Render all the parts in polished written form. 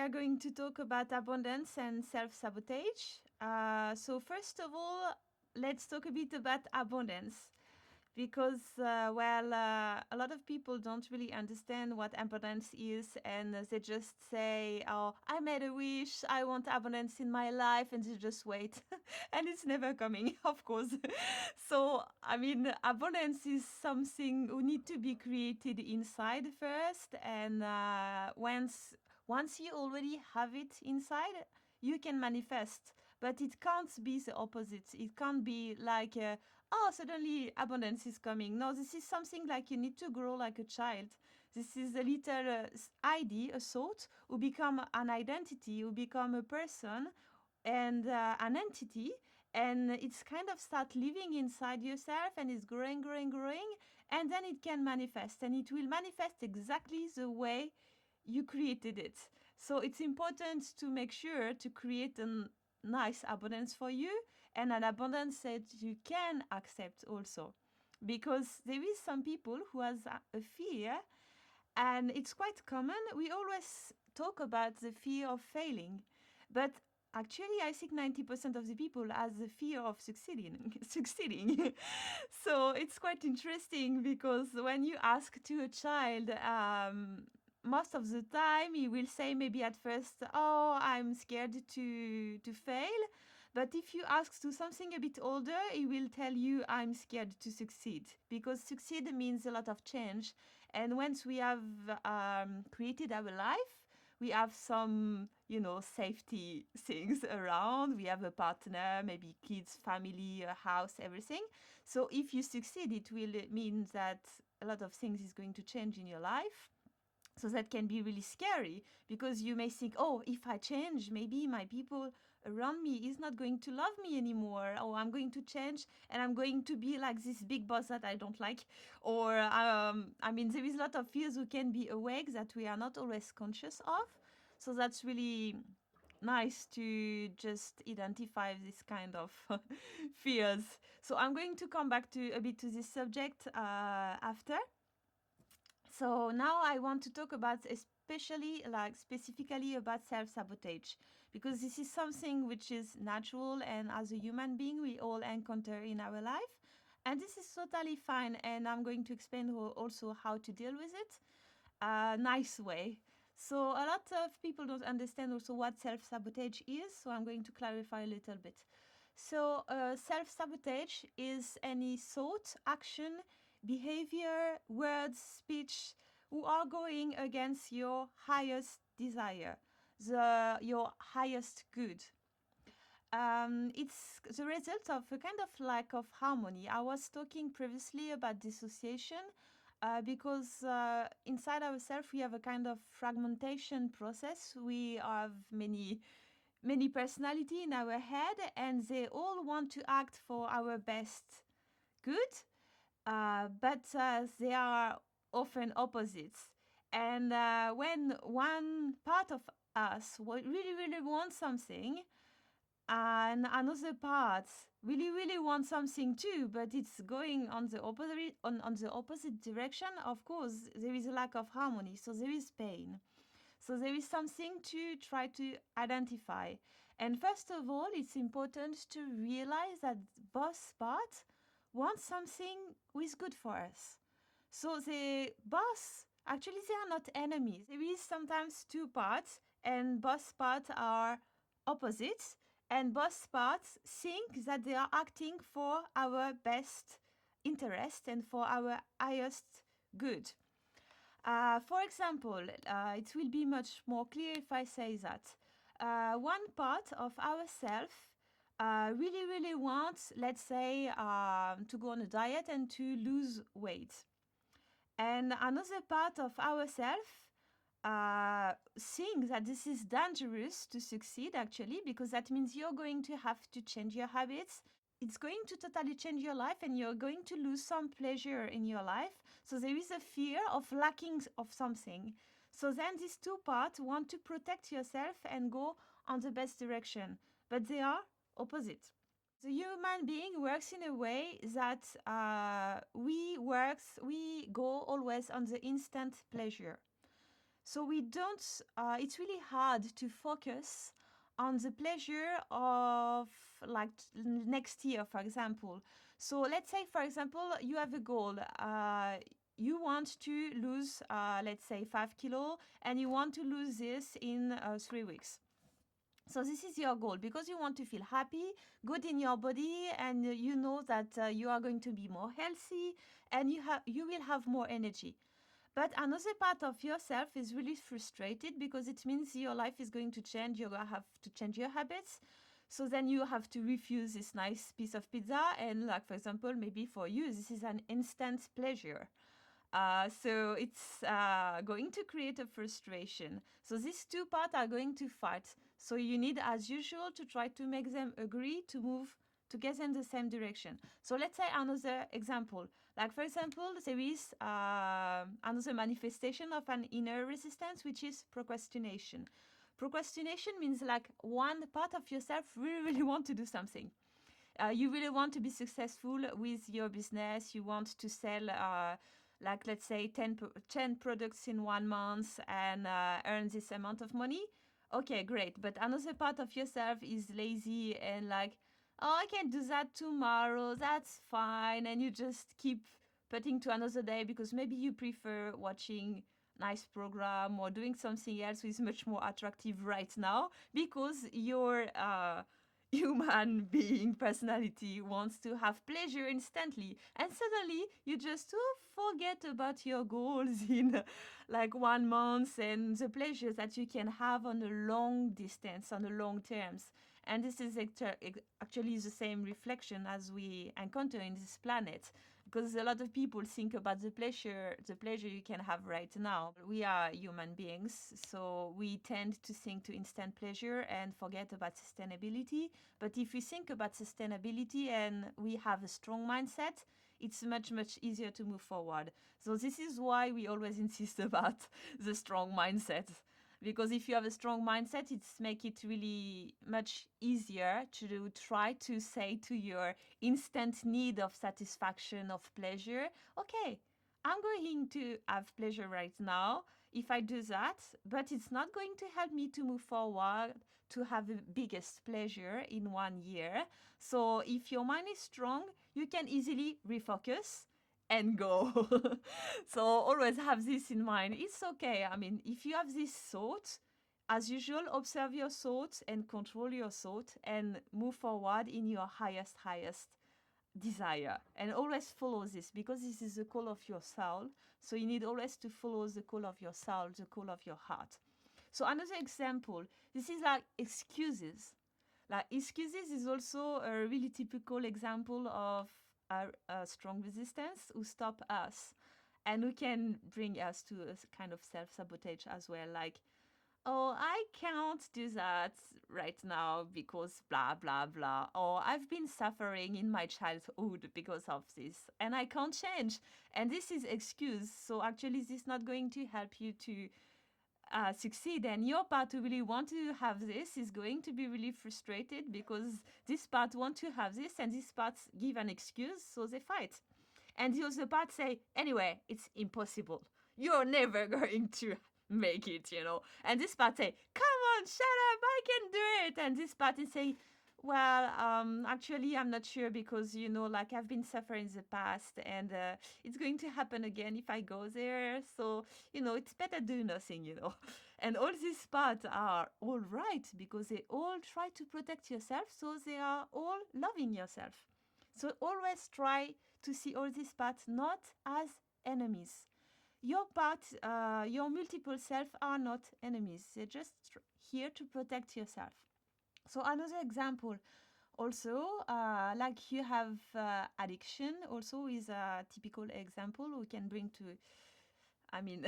are going to talk about abundance and self-sabotage. So first of all, let's talk a bit about abundance. Because, a lot of people don't really understand what abundance is, and they just say, oh, I made a wish, I want abundance in my life, and they just wait. And it's never coming, of course. So, I mean, abundance is something who need to be created inside first, and once you already have it inside, you can manifest, but it can't be the opposite. It can't be like, oh, suddenly abundance is coming. No, this is something like you need to grow like a child. This is a little idea, a thought, who become an identity, who become a person and an entity, and it's kind of start living inside yourself, and it's growing, growing, growing, and then it can manifest, and it will manifest exactly the way you created it. So it's important to make sure to create a nice abundance for you, and an abundance that you can accept also. Because there is some people who has a fear, and it's quite common. We always talk about the fear of failing, but actually I think 90% of the people has the fear of succeeding. So it's quite interesting, because when you ask to a child, most of the time he will say maybe at first, oh, I'm scared to fail. But if you ask to something a bit older, he will tell you, I'm scared to succeed, because succeed means a lot of change. And once we have created our life, we have some, safety things around. We have a partner, maybe kids, family, a house, everything. So if you succeed, it will mean that a lot of things is going to change in your life. So that can be really scary, because you may think, oh, if I change, maybe my people around me is not going to love me anymore, or I'm going to change and I'm going to be like this big boss that I don't like. Or, there is a lot of fears who can be awake that we are not always conscious of. So that's really nice to just identify this kind of fears. So I'm going to come back to a bit to this subject after. So now I want to talk about specifically about self-sabotage, because this is something which is natural, and as a human being we all encounter in our life, and this is totally fine, and I'm going to explain also how to deal with it nice way. So a lot of people don't understand also what self-sabotage is, so I'm going to clarify a little bit. So self-sabotage is any thought, action, behavior, words, speech who are going against your highest desire, your highest good. It's the result of a kind of lack of harmony. I was talking previously about dissociation, because inside ourselves we have a kind of fragmentation process. We have many personality in our head, and they all want to act for our best good, but they are often opposites. And when one part of us really, really wants something, and another part really, really wants something too, but it's going on the opposite direction, of course, there is a lack of harmony, so there is pain. So there is something to try to identify. And first of all, it's important to realize that both parts want something which is good for us. So the both, actually, they are not enemies. There is sometimes two parts, and both parts are opposites, and both parts think that they are acting for our best interest and for our highest good. For example, it will be much more clear if I say that one part of ourself really, really wants, let's say, to go on a diet and to lose weight. And another part of ourself think that this is dangerous to succeed, actually, because that means you're going to have to change your habits. It's going to totally change your life, and you're going to lose some pleasure in your life. So there is a fear of lacking of something. So then these two parts want to protect yourself and go on the best direction, but they are opposite. The human being works in a way that we go always on the instant pleasure. So we don't, it's really hard to focus on the pleasure of like next year, for example. So let's say, for example, you have a goal. You want to lose, let's say, 5 kilo, and you want to lose this in 3 weeks. So this is your goal because you want to feel happy, good in your body, and you know that you are going to be more healthy, and you will have more energy. But another part of yourself is really frustrated because it means your life is going to change. You're going to have to change your habits. So then you have to refuse this nice piece of pizza. And, like, for example, maybe for you, this is an instant pleasure. So it's going to create a frustration. So these two parts are going to fight. So you need, as usual, to try to make them agree to move together in the same direction. So let's say another example. Like, for example, there is another manifestation of an inner resistance, which is procrastination. Procrastination means like one part of yourself really want to do something. You really want to be successful with your business. You want to sell, like, let's say 10 products in 1 month and earn this amount of money. Okay, great. But another part of yourself is lazy and like, oh, I can do that tomorrow. That's fine. And you just keep putting to another day because maybe you prefer watching nice program or doing something else which is much more attractive right now because your human being personality wants to have pleasure instantly, and suddenly you just forget about your goals in like 1 month and the pleasure that you can have on a long distance, on the long terms. And this is actually the same reflection as we encounter in this planet, because a lot of people think about the pleasure you can have right now. We are human beings, so we tend to think to instant pleasure and forget about sustainability. But if we think about sustainability and we have a strong mindset, it's much, much easier to move forward. So this is why we always insist about the strong mindset. Because if you have a strong mindset, it's make it really much easier to try to say to your instant need of satisfaction, of pleasure, okay, I'm going to have pleasure right now if I do that, but it's not going to help me to move forward to have the biggest pleasure in 1 year. So if your mind is strong, you can easily refocus and go. So always have this in mind. It's okay. I mean, if you have this thought, as usual, observe your thoughts and control your thought and move forward in your highest desire. And always follow this because this is the call of your soul. So you need always to follow the call of your soul, the call of your heart. So another example, this is like excuses. Like excuses is also a really typical example of a strong resistance who stop us and who can bring us to a kind of self-sabotage as well. Like, oh, I can't do that right now because blah, blah, blah. Or I've been suffering in my childhood because of this and I can't change. And this is excuse. So actually, this is not going to help you to succeed. And your part who really want to have this is going to be really frustrated because this part want to have this and this part give an excuse. So they fight. And the other part say, anyway, it's impossible. You're never going to make it. And this part say, come on, shut up, I can do it. And this part is say, well, actually, I'm not sure because, like I've been suffering in the past and it's going to happen again if I go there. So, it's better do nothing. And all these parts are all right because they all try to protect yourself. So they are all loving yourself. So always try to see all these parts not as enemies. Your multiple self are not enemies. They're just here to protect yourself. So another example, also, like you have addiction, also is a typical example we can bring to, I mean,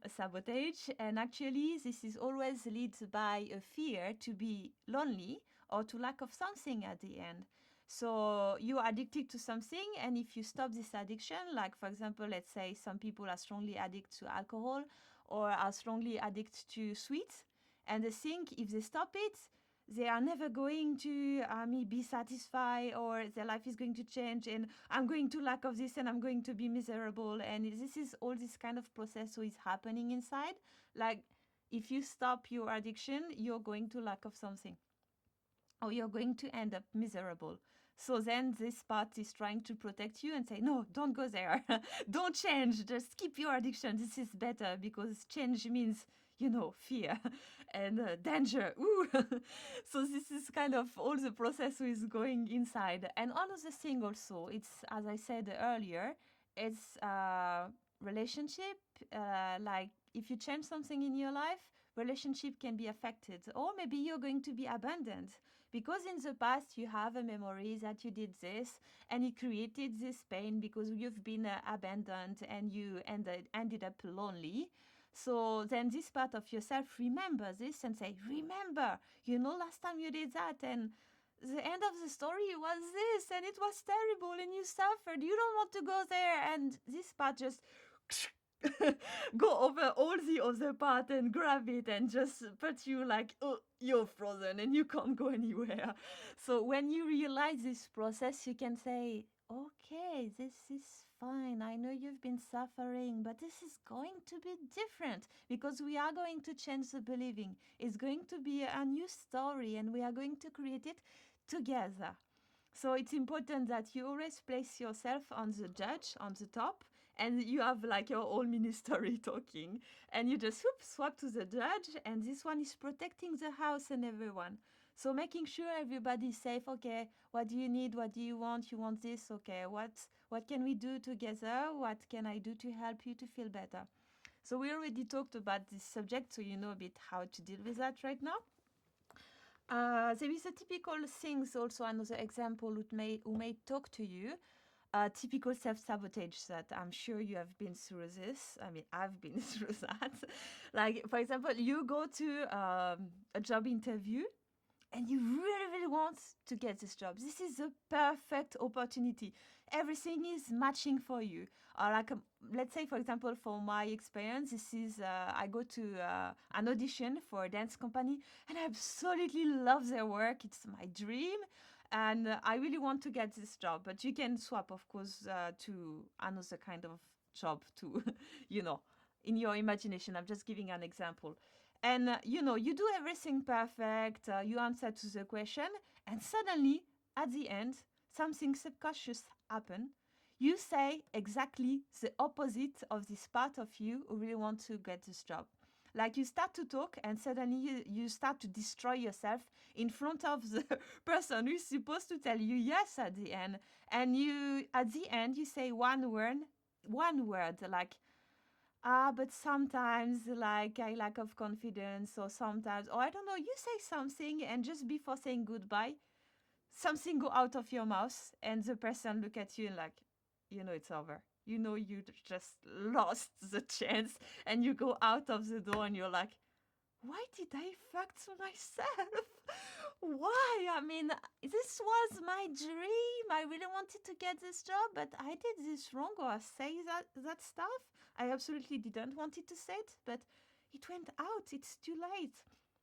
a sabotage. And actually, this is always leads by a fear to be lonely or to lack of something at the end. So you are addicted to something, and if you stop this addiction, like for example, let's say some people are strongly addicted to alcohol or are strongly addicted to sweets, and they think if they stop it, they are never going to be satisfied, or their life is going to change, and I'm going to lack of this, and I'm going to be miserable. And this is all this kind of process who is happening inside. Like, if you stop your addiction, you're going to lack of something, or you're going to end up miserable. So then this part is trying to protect you and say, no, don't go there. Don't change. Just keep your addiction. This is better, because change means, fear and danger. Ooh. So this is kind of all the process is going inside. And another thing also, it's, as I said earlier, it's relationship. Like, if you change something in your life, relationship can be affected, or maybe you're going to be abandoned, because in the past you have a memory that you did this, and it created this pain because you've been abandoned, and you ended up lonely. So then this part of yourself remember this and say, remember, last time you did that, and the end of the story was this, and it was terrible, and you suffered, you don't want to go there. And this part just go over all the other part and grab it and just put you like, oh, you're frozen and you can't go anywhere. So when you realize this process, you can say, okay, this is fine. I know you've been suffering, but this is going to be different, because we are going to change the believing. It's going to be a new story, and we are going to create it together. So it's important that you always place yourself on the judge, on the top, and you have like your own ministry talking, and you just swap to the judge, and this one is protecting the house and everyone. So making sure everybody is safe. Okay, what do you need? What do you want? You want this? Okay, what can we do together? What can I do to help you to feel better? So we already talked about this subject, so you know a bit how to deal with that right now. There is a typical things also, another example who may talk to you. Typical self-sabotage that I'm sure you have been through this. I mean, I've been through that. Like, for example, you go to a job interview, and you really, really want to get this job. This is a perfect opportunity. Everything is matching for you. Or like, let's say, for example, for my experience, this is I go to an audition for a dance company, and I absolutely love their work. It's my dream, and I really want to get this job. But you can swap, of course, to another kind of job to, in your imagination. I'm just giving an example. And you do everything perfect, you answer to the question, and suddenly at the end something subconscious happen. You say exactly the opposite of this part of you who really want to get this job. Like, you start to talk, and suddenly you start to destroy yourself in front of the person who is supposed to tell you yes at the end. And you at the end you say one word like, but sometimes, like, I lack of confidence, or sometimes, or I don't know, you say something, and just before saying goodbye, something go out of your mouth, and the person look at you and like, it's over. You just lost the chance, and you go out of the door, and you're like, why did I fuck to myself? Why? I mean, this was my dream. I really wanted to get this job, but I did this wrong, or say that stuff. I absolutely didn't want it to say it, but it went out. It's too late.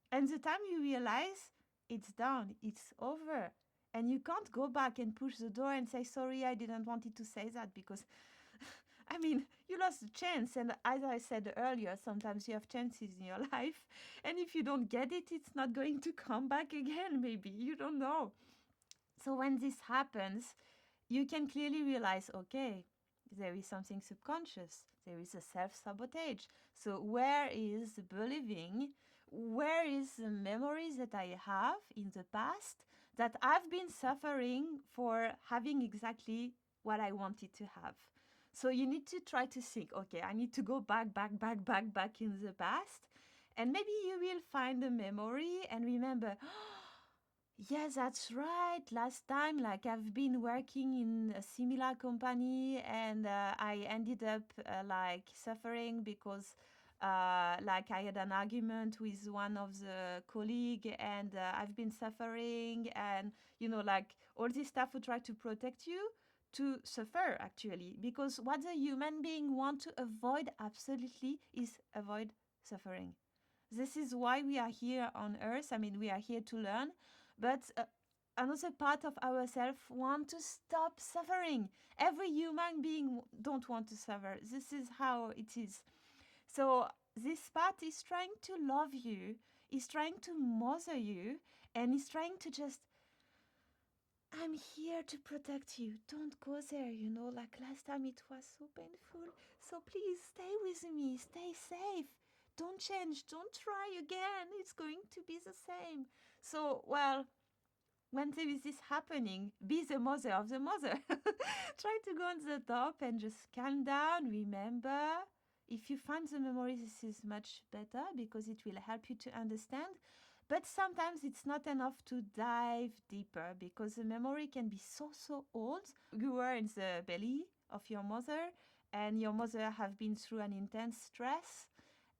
And the time you realize, it's done, it's over. And you can't go back and push the door and say, sorry, I didn't want it to say that, because I mean, you lost the chance. And as I said earlier, sometimes you have chances in your life. And if you don't get it, it's not going to come back again, maybe. You don't know. So when this happens, you can clearly realize, okay, there is something subconscious. There is a self-sabotage. So where is the believing? Where is the memories that I have in the past that I've been suffering for having exactly what I wanted to have? So you need to try to think, okay, I need to go back in the past. And maybe you will find a memory and remember, yes, that's right. Last time, like, I've been working in a similar company, and I ended up like suffering because like, I had an argument with one of the colleague, and I've been suffering, and like, all this stuff would try to protect you to suffer, actually, because what the human being want to avoid absolutely is avoid suffering. This is why we are here on earth. I mean, we are here to learn, but another part of ourselves want to stop suffering. Every human being don't want to suffer. This is how it is. So this part is trying to love you, is trying to mother you, and is trying to just, I'm here to protect you. Don't go there, like last time it was so painful. So please stay with me, stay safe. Don't change, don't try again. It's going to be the same. So, well, when there is this happening, be the mother of the mother. Try to go on the top and just calm down. Remember, if you find the memory, this is much better because it will help you to understand. But sometimes it's not enough to dive deeper because the memory can be so old. You were in the belly of your mother and your mother have been through an intense stress.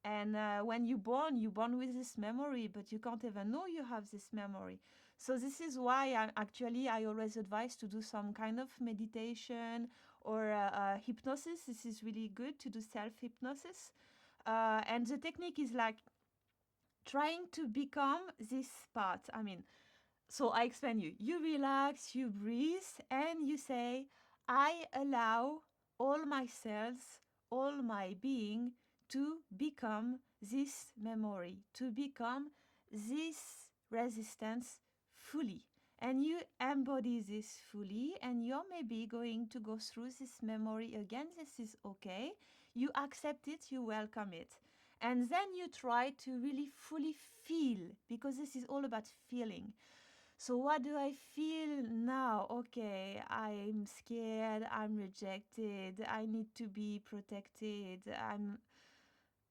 And when you're born with this memory, but you can't even know you have this memory. So this is why I always advise to do some kind of meditation or hypnosis. This is really good to do self-hypnosis. And the technique is like trying to become this part. I mean, so I explain you. You relax, you breathe, and you say, I allow all my cells, all my being to become this memory, to become this resistance fully. And you embody this fully, and you're maybe going to go through this memory again. This is okay. You accept it, you welcome it. And then you try to really fully feel, because this is all about feeling. So what do I feel now? Okay, I'm scared, I'm rejected, I need to be protected.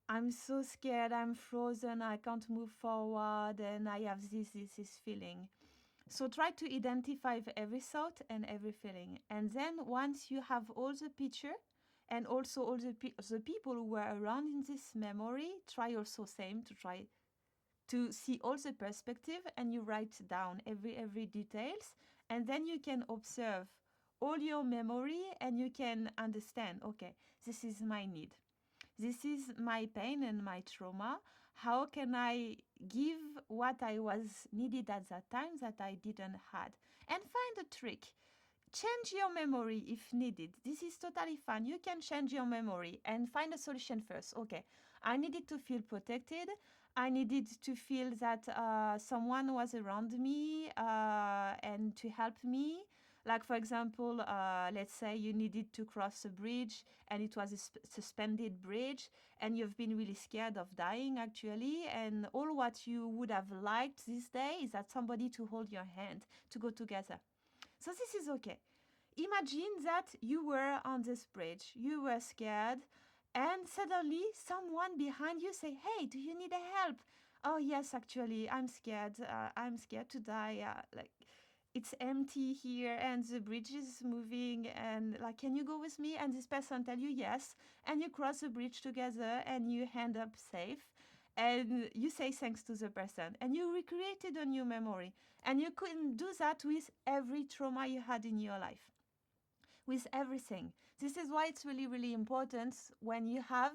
I'm so scared, I'm frozen, I can't move forward, and I have this feeling. So try to identify every thought and every feeling. And then once you have all the picture and also all the people who were around in this memory, try also same to try to see all the perspective, and you write down every details, and then you can observe all your memory and you can understand, okay, this is my need, this is my pain and my trauma. How can I give what I was needed at that time that I didn't had? And find a trick. Change your memory if needed. This is totally fine. You can change your memory and find a solution first. Okay, I needed to feel protected. I needed to feel that someone was around me and to help me. Like, for example, let's say you needed to cross a bridge and it was a suspended bridge and you've been really scared of dying actually. And all what you would have liked this day is that somebody to hold your hand to go together. So this is okay. Imagine that you were on this bridge, you were scared, and suddenly someone behind you say, "Hey, do you need a help?" "Oh yes, actually, I'm scared. I'm scared to die. Like it's empty here, and the bridge is moving. And like, can you go with me?" And this person tell you yes, and you cross the bridge together, and you end up safe. And you say thanks to the person, and you recreated a new memory. And you couldn't do that with every trauma you had in your life, with everything. This is why it's really, really important when you have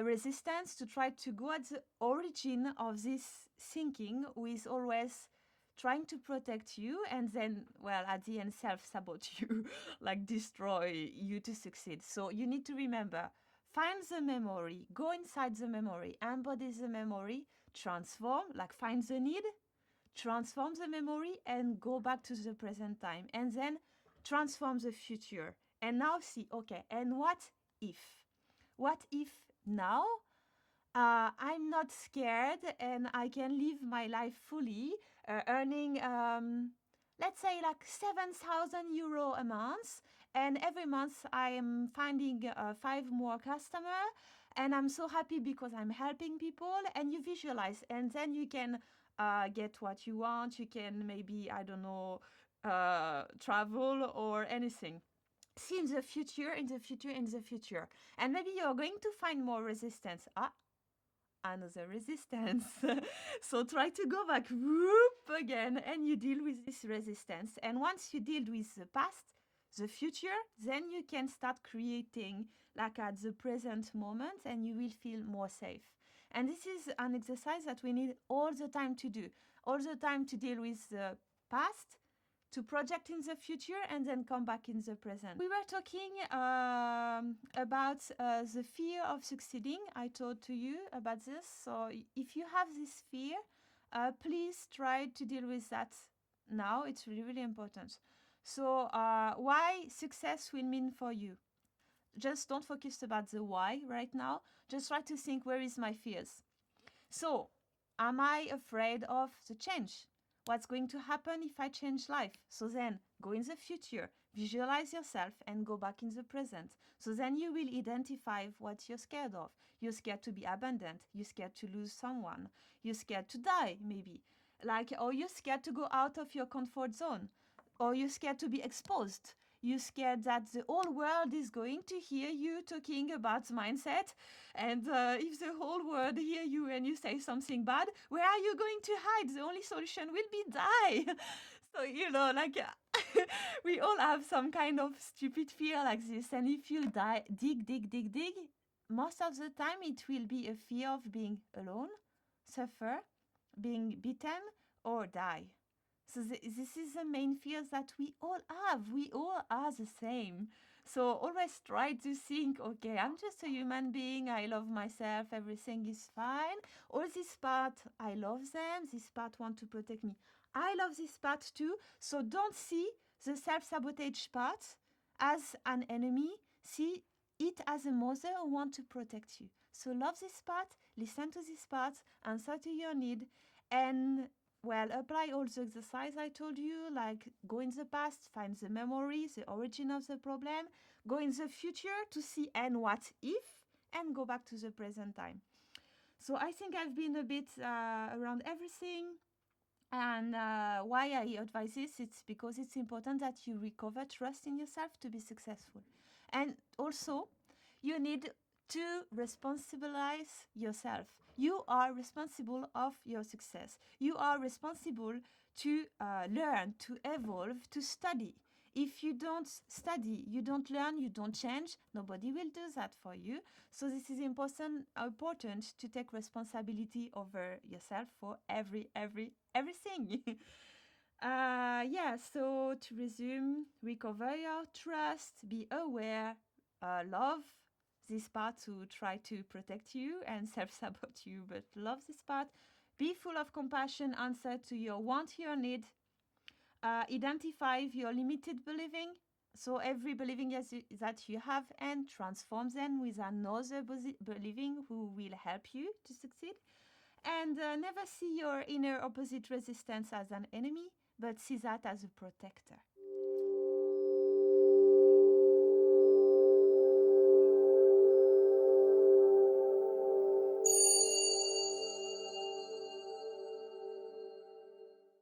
resistance to try to go at the origin of this thinking, who is always trying to protect you and then, well, at the end, self-sabotage you, like destroy you to succeed. So you need to remember, find the memory, go inside the memory, embody the memory, transform, like find the need, transform the memory and go back to the present time, and then transform the future. And now see, okay, and what if? What if now I'm not scared and I can live my life fully, earning, let's say, like 7,000 euro a month, and every month I am finding 5 more customers, and I'm so happy because I'm helping people, and you visualize, and then you can get what you want. You can maybe, I don't know, travel or anything. See in the future, in the future, in the future. And maybe you're going to find more resistance. Another resistance. So try to go back, whoop, again, and you deal with this resistance. And once you deal with the past, the future, then you can start creating like at the present moment, and you will feel more safe. And this is an exercise that we need all the time to do, all the time to deal with the past, to project in the future, and then come back in the present. We were talking about the fear of succeeding. I told to you about this. So if you have this fear, please try to deal with that now. It's really, really important. So why success will mean for you? Just don't focus about the why right now. Just try to think, where is my fears? So, am I afraid of the change? What's going to happen if I change life? So then, go in the future, visualize yourself, and go back in the present. So then you will identify what you're scared of. You're scared to be abandoned. You're scared to lose someone. You're scared to die, maybe. Or you're scared to go out of your comfort zone. Or you're scared to be exposed. You're scared that the whole world is going to hear you talking about mindset. And if the whole world hear you and you say something bad, where are you going to hide? The only solution will be die. So, we all have some kind of stupid fear like this. And if you dig, most of the time it will be a fear of being alone, suffer, being beaten, or die. So this is the main fears that we all have. We all are the same. So always try to think, okay, I'm just a human being. I love myself. Everything is fine. All this part, I love them. This part want to protect me. I love this part too. So don't see the self-sabotage part as an enemy. See it as a mother who want to protect you. So love this part, listen to this part, answer to your need, and apply all the exercise I told you, like go in the past, find the memory, the origin of the problem, go in the future to see and what if, and go back to the present time. So I think I've been a bit around everything. And why I advise this, it's because it's important that you recover trust in yourself to be successful. And also, you need to responsibilize yourself. You are responsible of your success. You are responsible to learn, to evolve, to study. If you don't study, you don't learn, you don't change, nobody will do that for you. So this is important to take responsibility over yourself for everything. So to resume, recover your trust, be aware, love this part to try to protect you and self-sabote you, but love this part. Be full of compassion, answer to your want, your need. Identify your limited believing. So every believing that you have, and transform them with another believing who will help you to succeed. And never see your inner opposite resistance as an enemy, but see that as a protector.